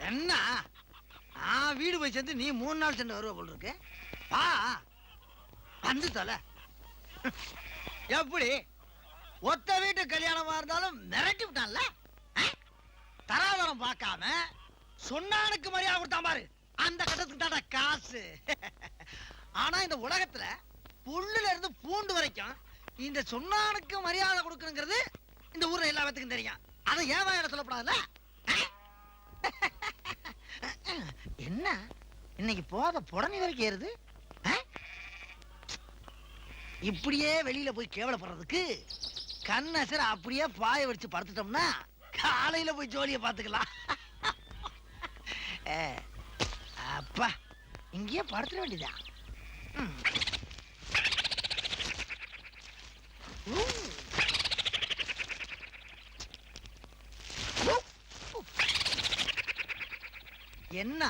என்ன நான் வீடு போய் சேர்ந்து நீ 3 நாள் சென்று வருவ போல் இருக்கு. வா வந்து தொலை. எப்படி ஒத்த வீட்டு கல்யாணமா இருந்தாலும் மிரட்டி விட்டான்ல. தராதரம் பார்க்காம சொன்னானுக்கு மரியாதை கொடுத்தான் பாரு. அந்த கட்டத்துக்கு தான காசு. ஆனா இந்த உலகத்துல புல்லுல இருந்து பூண்டு வரைக்கும் இந்த சொன்னானுக்கு மரியாதை கொடுக்கணுங்கிறது இந்த ஊர்ல எல்லா பேத்துக்கும் தெரியும். அதை ஏன் வாயில சொல்லப்படாதுல்ல. என்ன இன்னைக்கு போத புடனி வரைக்கும் ஏறுது. இப்படியே வெளியில போய் கேவலப்படுறதுக்கு கண்ணசர் அப்படியே பாய வச்சு படுத்துட்டோம்னா காலையில போய் ஜோலியை பார்த்துக்கலாம். அப்பா இங்கேயே படுத்துட வேண்டியதா. என்ன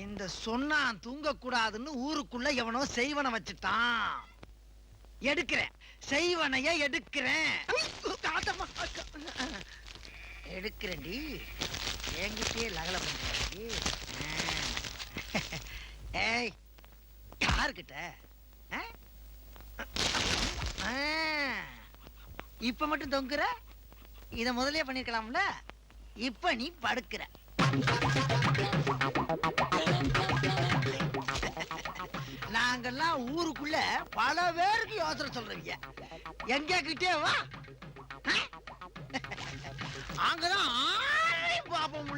இந்த சொன்னான் தூங்க கூடாதுன்னு ஊருக்குள்ள எவனோ செய்வன வச்சுட்டான். எடுக்கிறேன் செய்வனைய எடுக்கிறேன். எடுக்கிறேன்டி என்கிட்டயே லகல பண்றாடி. ஏய் யாருக்கிட்ட இப்ப மட்டும் தொங்குற? இத முதலே பண்ணிருக்கலாம்ல. இப்ப நீ படுக்கிற. நாங்கெல்லாம் ஊருக்குள்ள பல பேருக்கு யோசனை சொல்றீங்க. எங்க கிட்டே வா. அங்கதான் பாப்போம்.